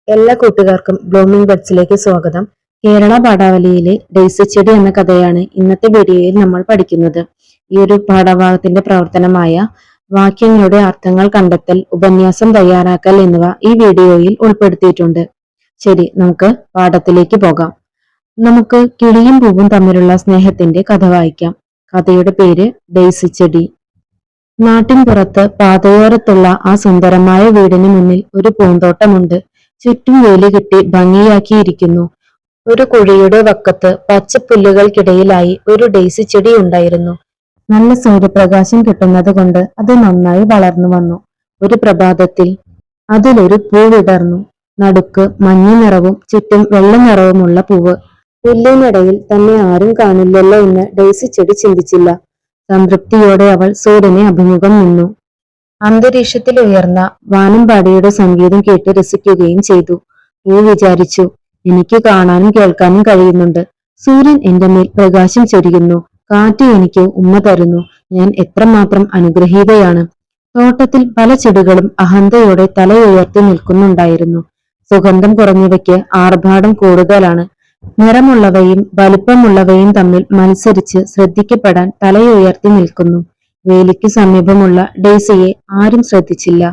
എല്ലാ കൂട്ടുകാർക്കും ബ്ലൂമിംഗ് ബഡ്സിലേക്ക് സ്വാഗതം. കേരള പാഠാവലിയിലെ ഡെയ്സി ചെടി എന്ന കഥയാണ് ഇന്നത്തെ വീഡിയോയിൽ നമ്മൾ പഠിക്കുന്നത്. ഈ ഒരു പാഠഭാഗത്തിന്റെ പ്രവർത്തനമായ വാക്യങ്ങളുടെ അർത്ഥങ്ങൾ കണ്ടെത്തൽ, ഉപന്യാസം തയ്യാറാക്കൽ എന്നിവ ഈ വീഡിയോയിൽ ഉൾപ്പെടുത്തിയിട്ടുണ്ട്. ശരി, നമുക്ക് പാഠത്തിലേക്ക് പോകാം. നമുക്ക് കിളിയും പൂവും തമ്മിലുള്ള സ്നേഹത്തിന്റെ കഥ വായിക്കാം. കഥയുടെ പേര് ഡെയ്സി ചെടി. നാട്ടിൻ പുറത്ത് പാതയോരത്തുള്ള ആ സുന്ദരമായ വീടിന് മുന്നിൽ ഒരു പൂന്തോട്ടമുണ്ട്. ചുറ്റും വേലി കെട്ടി ഭംഗിയാക്കിയിരിക്കുന്നു. ഒരു കുഴിയുടെ വക്കത്ത് പച്ചപ്പുല്ലുകൾക്കിടയിലായി ഒരു ഡെയ്സി ചെടി ഉണ്ടായിരുന്നു. നല്ല സൂര്യപ്രകാശം കിട്ടുന്നത് കൊണ്ട് അത് നന്നായി വളർന്നു വന്നു. ഒരു പ്രഭാതത്തിൽ അതിലൊരു പൂ വിടർന്നു. നടുക്ക് മഞ്ഞ നിറവും ചുറ്റും വെള്ള നിറവുമുള്ള പൂവ്. പുല്ലിനിടയിൽ തന്നെ ആരും കാണില്ലല്ലോ എന്ന് ഡെയ്സി ചെടി ചിന്തിച്ചില്ല. സംതൃപ്തിയോടെ അവൾ സൂര്യനെ അഭിമുഖം നിന്നു. അന്തരീക്ഷത്തിൽ ഉയർന്ന വാനമ്പാടിയുടെ സംഗീതം കേട്ട് രസിക്കുകയും ചെയ്തു. പൂ വിചാരിച്ചു, എനിക്ക് കാണാനും കേൾക്കാനും കഴിയുന്നുണ്ട്. സൂര്യൻ എന്റെ മേൽ പ്രകാശം ചൊരിയുന്നു. കാറ്റ് എനിക്ക് ഉമ്മ തരുന്നു. ഞാൻ എത്രമാത്രം അനുഗ്രഹീതയാണ്. തോട്ടത്തിൽ പല ചെടികളും അഹന്തയോടെ തലയുയർത്തി നിൽക്കുന്നുണ്ടായിരുന്നു. സുഗന്ധം കുറഞ്ഞവയ്ക്ക് ആർഭാടം കൂടുതലാണ്. നിറമുള്ളവയും വലിപ്പമുള്ളവയും തമ്മിൽ മത്സരിച്ച് ശ്രദ്ധിക്കപ്പെടാൻ തലയുയർത്തി നിൽക്കുന്നു. വേലിക്ക് സമീപമുള്ള ഡെയ്സിയെ ആരും ശ്രദ്ധിച്ചില്ല.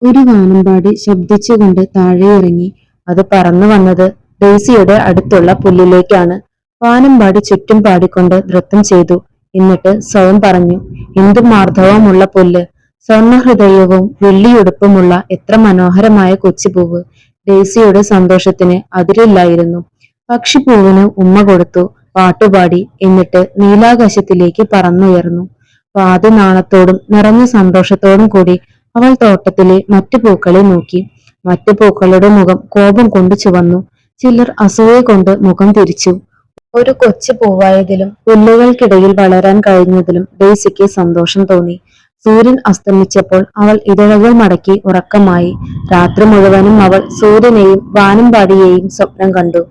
ഒരു വാനമ്പാടി ശബ്ദിച്ചുകൊണ്ട് താഴെ ഇറങ്ങി. അത് പറന്നു വന്നത് ഡെയ്സിയുടെ അടുത്തുള്ള പുല്ലിലേക്കാണ്. വാനമ്പാടി ചുറ്റും പാടിക്കൊണ്ട് നൃത്തം ചെയ്തു. എന്നിട്ട് സ്വയം പറഞ്ഞു, എന്തു മാർദ്ദവമുള്ള പുല്ല്, സ്വർണഹൃദയവും വെള്ളിയുടുപ്പുമുള്ള എത്ര മനോഹരമായ കൊച്ചുപൂവ്. ഡെയ്സിയുടെ സന്തോഷത്തിന് അതിരില്ലായിരുന്നു. പക്ഷിപ്പൂവിന് ഉമ്മ കൊടുത്തു, പാട്ടുപാടി, എന്നിട്ട് നീലാകാശത്തിലേക്ക് പറന്നുയർന്നു. പാതി നാണത്തോടും നിറഞ്ഞ സന്തോഷത്തോടും കൂടി അവൾ തോട്ടത്തിലെ മറ്റു പൂക്കളെ നോക്കി. മറ്റു പൂക്കളുടെ മുഖം കോപം കൊണ്ട് ചുവന്നു. ചിലർ അസൂയ കൊണ്ട് മുഖം തിരിച്ചു. ഒരു കൊച്ചു പൂവായതിലും പുല്ലുകൾക്കിടയിൽ വളരാൻ കഴിഞ്ഞതിലും ഡെയ്സിക്ക് സന്തോഷം തോന്നി. സൂര്യൻ അസ്തമിച്ചപ്പോൾ അവൾ ഇതളുകൾ മടക്കി ഉറക്കമായി. രാത്രി മുഴുവനും അവൾ സൂര്യനെയും വാനമ്പാടിയെയും സ്വപ്നം കണ്ടു.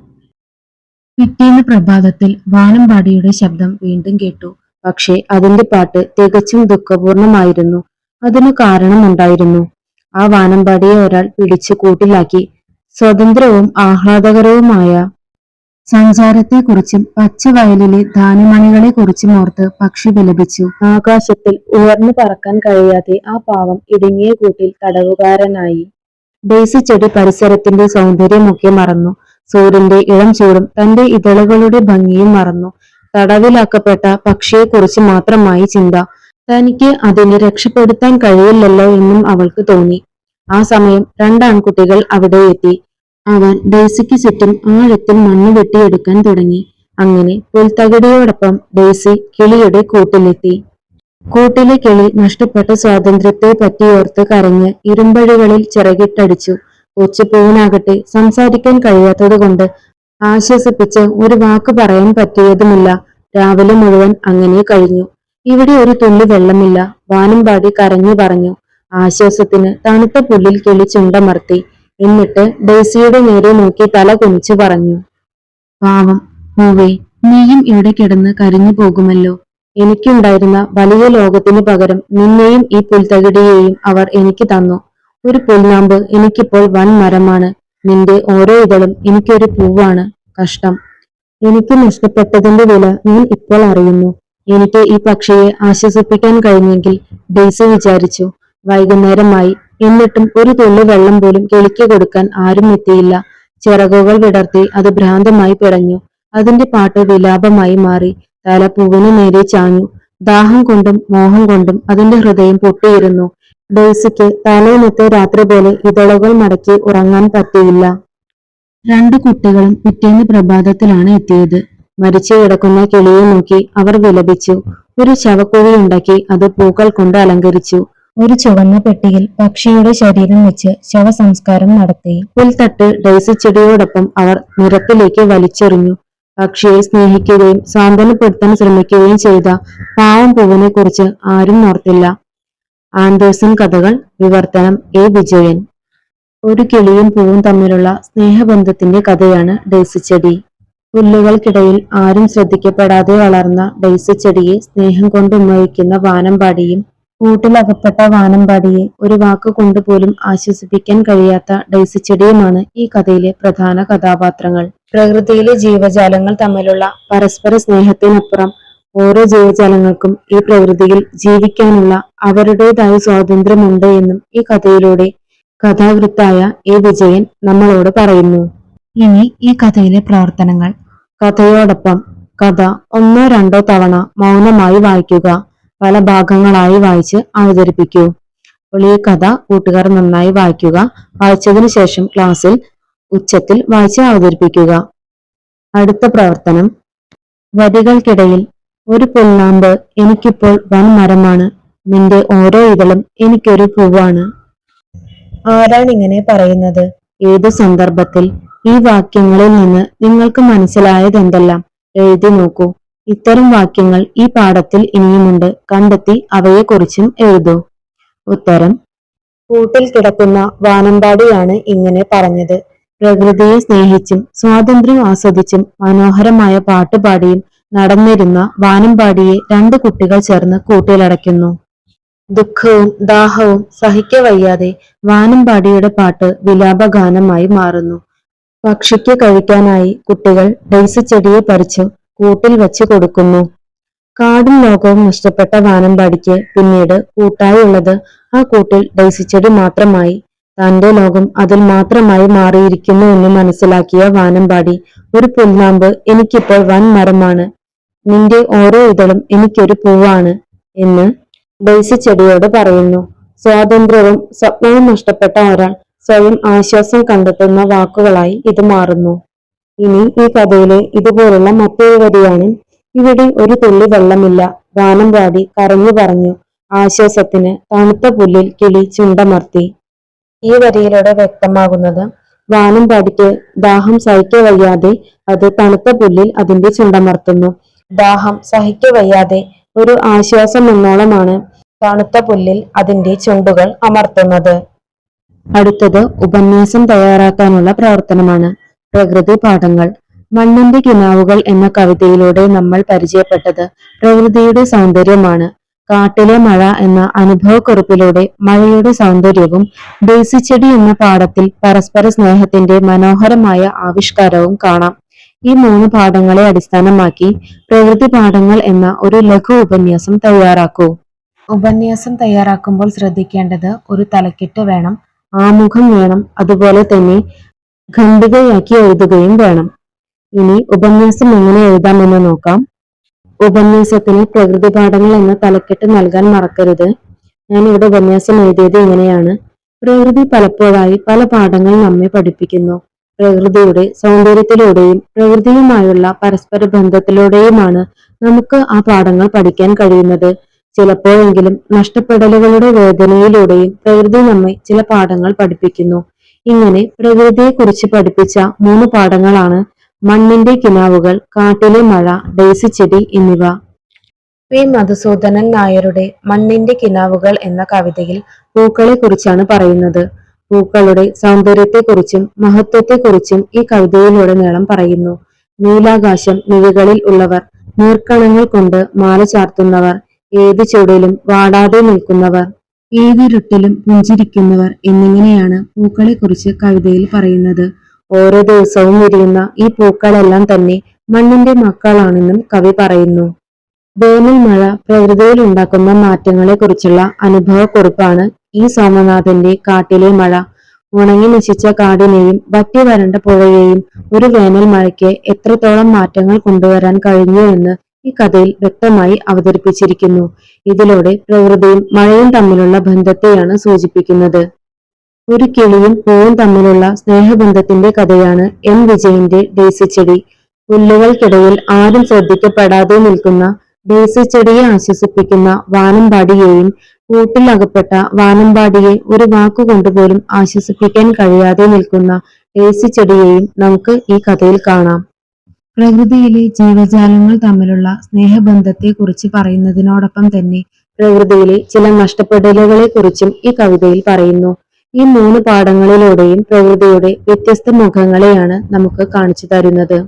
പിറ്റേന്ന് പ്രഭാതത്തിൽ വാനമ്പാടിയുടെ ശബ്ദം വീണ്ടും കേട്ടു. പക്ഷേ അതിന്റെ പാട്ട് തികച്ചും ദുഃഖപൂർണമായിരുന്നു. അതിനു കാരണമുണ്ടായിരുന്നു. ആ വാനമ്പാടിയെ ഒരാൾ പിടിച്ചു കൂട്ടിലാക്കി. സ്വതന്ത്രവും ആഹ്ലാദകരവുമായ സഞ്ചാരത്തെക്കുറിച്ചും പച്ചവയലിലെ ധാന്യമണികളെ കുറിച്ചും ഓർത്ത് പക്ഷി വിലപിച്ചു. ആകാശത്തിൽ ഉയർന്നു പറക്കാൻ കഴിയാതെ ആ പാവം ഇടുങ്ങിയ കൂട്ടിൽ തടവുകാരനായി. ഡെയ്സി ചെടി പരിസരത്തിന്റെ സൗന്ദര്യമൊക്കെ മറന്നു. സൂര്യന്റെ ഇളം ചൂടും തന്റെ ഇതളുകളുടെ ഭംഗിയും മറന്നു. തടവിലാക്കപ്പെട്ട പക്ഷിയെക്കുറിച്ച് മാത്രമായി ചിന്ത. തനിക്ക് അതിനെ രക്ഷപ്പെടുത്താൻ കഴിയില്ലല്ലോ എന്നും അവൾക്ക് തോന്നി. ആ സമയം രണ്ടാൺകുട്ടികൾ അവിടെ എത്തി. അവർ ഡെയ്സിക്ക് ചുറ്റും ആഴത്തിൽ മണ്ണ് വെട്ടിയെടുക്കാൻ തുടങ്ങി. അങ്ങനെ പുൽത്തകിടിയോടൊപ്പം ഡെയ്സി കിളിയുടെ കൂട്ടിലെത്തി. കൂട്ടിലെ കിളി നഷ്ടപ്പെട്ട സ്വാതന്ത്ര്യത്തെ പറ്റിയോർത്ത് കരഞ്ഞ് ഇരുമ്പഴികളിൽ ചിറകിട്ടടിച്ചു. കൊച്ചുപൂവിനാകട്ടെ സംസാരിക്കാൻ കഴിയാത്തതുകൊണ്ട് ആശ്വസിപ്പിച്ച് ഒരു വാക്ക് പറയാൻ പറ്റിയതുമില്ല. രാവിലെ മുഴുവൻ അങ്ങനെ കഴിഞ്ഞു. ഇവിടെ ഒരു തുള്ളി വെള്ളമില്ല, വാനമ്പാടി കരഞ്ഞു പറഞ്ഞു. ആശ്വാസത്തിന് തണുത്ത പുല്ലിൽ കിളി ചുണ്ടമർത്തി. എന്നിട്ട് ഡെയ്സിയുടെ നേരെ നോക്കി തല കുനിച്ചു പറഞ്ഞു, പാവം പൂവേ, നീയും ഇവിടെ കിടന്ന് കരിഞ്ഞു പോകുമല്ലോ. എനിക്കുണ്ടായിരുന്ന വലിയ ലോകത്തിനു പകരം നിന്നെയും ഈ പുൽത്തകിടിയെയും അവർ എനിക്ക് തന്നു. ഒരു പുൽനാമ്പ് എനിക്കിപ്പോൾ വൻ മരമാണ്. നിന്റെ ഓരോ ഇതളും എനിക്കൊരു പൂവാണ്. കഷ്ടം. എനിക്ക് നഷ്ടപ്പെട്ടതിന്റെ വില ഞാൻ ഇപ്പോൾ അറിയുന്നു. എനിക്ക് ഈ പക്ഷിയെ ആശ്വസിപ്പിക്കാൻ കഴിഞ്ഞെങ്കിൽ, ഡെയ്സി വിചാരിച്ചു. വൈകുന്നേരമായി. എന്നിട്ടും ഒരു തുള്ളി വെള്ളം പോലും കിളിക്ക് കൊടുക്കാൻ ആരും എത്തിയില്ല. ചിറകുകൾ വിടർത്തി അത് ഭ്രാന്തമായി പിടഞ്ഞു. അതിന്റെ പാട്ട് വിലാപമായി മാറി. തല പൂവിന് നേരെ ചാഞ്ഞു. ദാഹം കൊണ്ടും മോഹം കൊണ്ടും അതിന്റെ ഹൃദയം പൊട്ടിയിരുന്നു. ഡെയ്സിക്ക് തലേന്നത്തെ രാത്രി പോലെ ഇതളുകൾ മടക്കി ഉറങ്ങാൻ പറ്റിയില്ല. രണ്ടു കുട്ടികളും പിറ്റേന്ന് പ്രഭാതത്തിലാണ് എത്തിയത്. മരിച്ചു കിടക്കുന്ന കിളിയെ നോക്കി അവർ വിലപിച്ചു. ഒരു ശവക്കുഴിയുണ്ടാക്കി അത് പൂക്കൾ കൊണ്ട് അലങ്കരിച്ചു. ഒരു ചുവന്ന പെട്ടിയിൽ പക്ഷിയുടെ ശരീരം വെച്ച് ശവസംസ്കാരം നടത്തി. പുൽത്തട്ട് ഡെയ്സി ചെടിയോടൊപ്പം അവർ നിരത്തിലേക്ക് വലിച്ചെറിഞ്ഞു. പക്ഷിയെ സ്നേഹിക്കുകയും സാന്ത്വനപ്പെടുത്താൻ ശ്രമിക്കുകയും ചെയ്ത പാവം പൂവിനെ കുറിച്ച് ആരും ഓർത്തില്ല. ആൻഡേഴ്സൺ കഥകൾ, വിവർത്തനം എ. വിജയൻ. ഒരു കിളിയും പൂവും തമ്മിലുള്ള സ്നേഹബന്ധത്തിന്റെ കഥയാണ് ഡെയ്സി ചെടി. പുല്ലുകൾക്കിടയിൽ ആരും ശ്രദ്ധിക്കപ്പെടാതെ വളർന്ന ഡെയ്സി ചെടിയെ സ്നേഹം കൊണ്ട് ഉമ്മയിക്കുന്ന വാനമ്പാടിയും കൂട്ടിലകപ്പെട്ട വാനമ്പാടിയെ ഒരു വാക്ക് കൊണ്ടുപോലും ആശ്വസിപ്പിക്കാൻ കഴിയാത്ത ഡെയ്സി ചെടിയുമാണ് ഈ കഥയിലെ പ്രധാന കഥാപാത്രങ്ങൾ. പ്രകൃതിയിലെ ജീവജാലങ്ങൾ തമ്മിലുള്ള പരസ്പര സ്നേഹത്തിനപ്പുറം ഓരോ ജീവജാലങ്ങൾക്കും ഈ പ്രകൃതിയിൽ ജീവിക്കാനുള്ള അവരുടേതായ സ്വാതന്ത്ര്യമുണ്ട് എന്നും ഈ കഥയിലൂടെ കഥാകൃത്തായ എ വിജയൻ നമ്മളോട് പറയുന്നു. ഇനി ഈ കഥയിലെ പ്രവർത്തനങ്ങൾ. കഥയോടൊപ്പം കഥ ഒന്നോ രണ്ടോ തവണ മൗനമായി വായിക്കുക. പല ഭാഗങ്ങളായി വായിച്ച് അവതരിപ്പിക്കൂ. അപ്പോൾ ഈ കഥ കൂട്ടുകാർ നന്നായി വായിക്കുക. വായിച്ചതിനു ശേഷം ക്ലാസ്സിൽ ഉച്ചത്തിൽ വായിച്ച് അവതരിപ്പിക്കുക. അടുത്ത പ്രവർത്തനം. വരികൾക്കിടയിൽ ഒരു പുൽനാമ്പ് എനിക്കിപ്പോൾ വൻമരമാണ്, നിന്റെ ഓരോ ഇതളും എനിക്കൊരു പൂവാണ്. ആരാണിങ്ങനെ പറയുന്നത്? ഏതു സന്ദർഭത്തിൽ? ഈ വാക്യങ്ങളിൽ നിന്ന് നിങ്ങൾക്ക് മനസ്സിലായതെന്തെല്ലാം എഴുതി നോക്കൂ. ഇത്തരം വാക്യങ്ങൾ ഈ പാഠത്തിൽ ഇനിയുമുണ്ട്. കണ്ടെത്തി അവയെക്കുറിച്ചും എഴുതൂ. ഉത്തരം. കൂട്ടിൽ കിടക്കുന്ന വാനമ്പാടിയാണ് ഇങ്ങനെ പറഞ്ഞത്. പ്രകൃതിയെ സ്നേഹിച്ചും സ്വാതന്ത്ര്യം ആസ്വദിച്ചും മനോഹരമായ പാട്ടുപാടിയും നടന്നിരുന്ന വാനമ്പാടിയെ രണ്ട് കുട്ടികൾ ചേർന്ന് കൂട്ടിലടയ്ക്കുന്നു. ദുഃഖവും ദാഹവും സഹിക്കവയ്യാതെ വാനമ്പാടിയുടെ പാട്ട് വിലാപഗാനമായി മാറുന്നു. പക്ഷിക്ക് കഴിക്കാനായി കുട്ടികൾ ഡെയ്സി ചെടിയെ പറിച്ചു കൂട്ടിൽ വെച്ച് കൊടുക്കുന്നു. കാടും ലോകവും നഷ്ടപ്പെട്ട വാനമ്പാടിക്ക് പിന്നീട് കൂട്ടായുള്ളത് ആ കൂട്ടിൽ ഡെയ്സി ചെടി മാത്രമായി. തന്റെ ലോകം അതിൽ മാത്രമായി മാറിയിരിക്കുന്നു എന്ന് മനസ്സിലാക്കിയ വാനമ്പാടി ഒരു പുൽനാമ്പ് എനിക്കിപ്പോൾ വൻമരമാണ്, നിന്റെ ഓരോ ഇതളും എനിക്കൊരു പൂവാണ് എന്ന് ഡെയ്സി ചെടിയോട് പറയുന്നു. സ്വാതന്ത്ര്യവും സ്വപ്നവും നഷ്ടപ്പെട്ട ഒരാൾ സ്വയം ആശ്വാസം കണ്ടെത്തുന്ന വാക്കുകളായി ഇത് മാറുന്നു. ഇനി ഈ കഥയിലെ ഇതുപോലുള്ള മറ്റൊരു വരിയാണ്. ഇവിടെ ഒരു തുള്ളി വെള്ളമില്ല, വാനമ്പാടി കരഞ്ഞു പറഞ്ഞു, ആശ്വാസത്തിന് തണുത്ത പുല്ലിൽ കിളി ചുണ്ടമർത്തി. ഈ വരിയിലൂടെ വ്യക്തമാകുന്നത് വാനമ്പാടിക്ക് ദാഹം സഹിക്കവയ്യാതെ അത് തണുത്ത പുല്ലിൽ അതിന്റെ ചുണ്ടമർത്തുന്നു. ദാഹം സഹിക്കവയ്യാതെ ഒരു ആശ്വാസം എന്നോളമാണ് തണുത്ത പുല്ലിൽ അതിന്റെ ചുണ്ടുകൾ അമർത്തുന്നത്. അടുത്തത് ഉപന്യാസം തയ്യാറാക്കാനുള്ള പ്രവർത്തനമാണ്. പ്രകൃതി പാഠങ്ങൾ. മണ്ണിന്റെ കിനാവുകൾ എന്ന കവിതയിലൂടെ നമ്മൾ പരിചയപ്പെട്ടത് പ്രകൃതിയുടെ സൗന്ദര്യമാണ്. കാട്ടിലെ മഴ എന്ന അനുഭവക്കുറിപ്പിലൂടെ മഴയുടെ സൗന്ദര്യവും ഡെയ്സി ചെടി എന്ന പാഠത്തിൽ പരസ്പര സ്നേഹത്തിന്റെ മനോഹരമായ ആവിഷ്കാരവും കാണാം. ഈ 3 പാഠങ്ങളെ അടിസ്ഥാനമാക്കി പ്രകൃതി പാഠങ്ങൾ എന്ന ഒരു ലഘു ഉപന്യാസം തയ്യാറാക്കൂ. ഉപന്യാസം തയ്യാറാക്കുമ്പോൾ ശ്രദ്ധിക്കേണ്ടത് ഒരു തലക്കെട്ട് വേണം, ആമുഖം വേണം, അതുപോലെ തന്നെ ഖണ്ഡികയാക്കി എഴുതുകയും വേണം. ഇനി ഉപന്യാസം എങ്ങനെ എഴുതാമെന്ന് നോക്കാം. ഉപന്യാസത്തിന് പ്രകൃതി പാഠങ്ങൾ എന്ന തലക്കെട്ട് നൽകാൻ മറക്കരുത്. ഞാൻ ഇവിടെ ഉപന്യാസം എഴുതിയത് ഇങ്ങനെയാണ്. പ്രകൃതി പലപ്പോഴായി പല പാഠങ്ങൾ നമ്മെ പഠിപ്പിക്കുന്നു. പ്രകൃതിയുടെ സൗന്ദര്യത്തിലൂടെയും പ്രകൃതിയുമായുള്ള പരസ്പര ബന്ധത്തിലൂടെയുമാണ് നമുക്ക് ആ പാഠങ്ങൾ പഠിക്കാൻ കഴിയുന്നത്. ചിലപ്പോഴെങ്കിലും നഷ്ടപ്പെടലുകളുടെ വേദനയിലൂടെയും പ്രകൃതി നമ്മെ ചില പാഠങ്ങൾ പഠിപ്പിക്കുന്നു. ഇങ്ങനെ പ്രകൃതിയെക്കുറിച്ച് പഠിപ്പിച്ച 3 പാഠങ്ങളാണ് മണ്ണിന്റെ കിനാവുകൾ, കാട്ടിലെ മഴ, ഡെയ്സി ചെടി എന്നിവ. പി. മധുസൂദനൻ നായരുടെ മണ്ണിന്റെ കിനാവുകൾ എന്ന കവിതയിൽ പൂക്കളെ കുറിച്ചാണ് പറയുന്നത്. പൂക്കളുടെ സൗന്ദര്യത്തെക്കുറിച്ചും മഹത്വത്തെക്കുറിച്ചും ഈ കവിതയിലുടനീളം പറയുന്നു. നീലാകാശം മിഴികളിൽ ഉള്ളവർ, നീർക്കണങ്ങൾ കൊണ്ട് മാല ചാർത്തുന്നവർ, ഏത് ചൂടിലും വാടാതെ നിൽക്കുന്നവർ, ഏതിരുട്ടിലും പുഞ്ചിരിക്കുന്നവർ എന്നിങ്ങനെയാണ് പൂക്കളെ കുറിച്ച് കവിതയിൽ പറയുന്നത്. ഓരോ ദിവസവും വിരിയുന്ന ഈ പൂക്കളെല്ലാം തന്നെ മണ്ണിന്റെ മക്കളാണെന്നും കവി പറയുന്നു. വേനൽ മഴ പ്രകൃതിയിൽ ഉണ്ടാക്കുന്ന മാറ്റങ്ങളെ കുറിച്ചുള്ള അനുഭവക്കുറിപ്പാണ് ഈ സോമനാഥന്റെ കാട്ടിലെ മഴ. ഉണങ്ങി നശിച്ച കാടിനെയും വറ്റി വരണ്ട പുഴയെയും ഒരു വേനൽ മഴയ്ക്ക് എത്രത്തോളം മാറ്റങ്ങൾ കൊണ്ടുവരാൻ കഴിഞ്ഞു എന്ന് ഈ കഥയിൽ വ്യക്തമായി അവതരിപ്പിച്ചിരിക്കുന്നു. ഇതിലൂടെ പ്രകൃതിയും മഴയും തമ്മിലുള്ള ബന്ധത്തെയാണ് സൂചിപ്പിക്കുന്നത്. ഒരു കിളിയും പൂവും തമ്മിലുള്ള സ്നേഹബന്ധത്തിന്റെ കഥയാണ് എൻ വിജയന്റെ ഡെയ്സി ചെടി. പുല്ലുകൾക്കിടയിൽ ആരും ശ്രദ്ധിക്കപ്പെടാതെ നിൽക്കുന്ന ഡെയ്സി ചെടിയെ ആശ്വസിപ്പിക്കുന്ന വാനമ്പാടിയെയും കൂട്ടിൽ അകപ്പെട്ട വാനമ്പാടിയെ ഒരു വാക്കുകൊണ്ടുപോലും ആശ്വസിപ്പിക്കാൻ കഴിയാതെ നിൽക്കുന്ന ഡെയ്സി ചെടിയെയും നമുക്ക് ഈ കഥയിൽ കാണാം. പ്രകൃതിയിലെ ജീവജാലങ്ങൾ തമ്മിലുള്ള സ്നേഹബന്ധത്തെ കുറിച്ച് പറയുന്നതിനോടൊപ്പം തന്നെ പ്രകൃതിയിലെ ചില നഷ്ടപ്പെടലുകളെ കുറിച്ചും ഈ കവിതയിൽ പറയുന്നു. ഈ 3 പാഠങ്ങളിലൂടെയും പ്രകൃതിയുടെ വ്യത്യസ്ത മുഖങ്ങളെയാണ് നമുക്ക് കാണിച്ചു തരുന്നത്.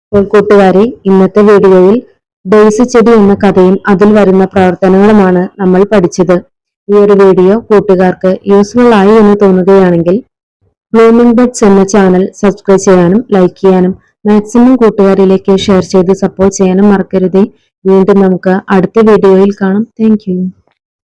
അപ്പോൾ കൂട്ടുകാരെ, ഇന്നത്തെ വീഡിയോയിൽ ഡെയ്സി ചെടി എന്ന കഥയും അതിൽ വരുന്ന പ്രവർത്തനങ്ങളുമാണ് നമ്മൾ പഠിച്ചത്. ഈ ഒരു വീഡിയോ കൂട്ടുകാർക്ക് യൂസ്ഫുൾ ആയി എന്ന് തോന്നുകയാണെങ്കിൽ ബ്ലൂമിംഗ് ബഡ്സ് എന്ന ചാനൽ സബ്സ്ക്രൈബ് ചെയ്യാനും ലൈക്ക് ചെയ്യാനും മാക്സിമം കൂട്ടുകാരിലേക്ക് ഷെയർ ചെയ്ത് സപ്പോർട്ട് ചെയ്യാനും മറക്കരുതേ. വീണ്ടും നമുക്ക് അടുത്ത വീഡിയോയിൽ കാണാം. താങ്ക്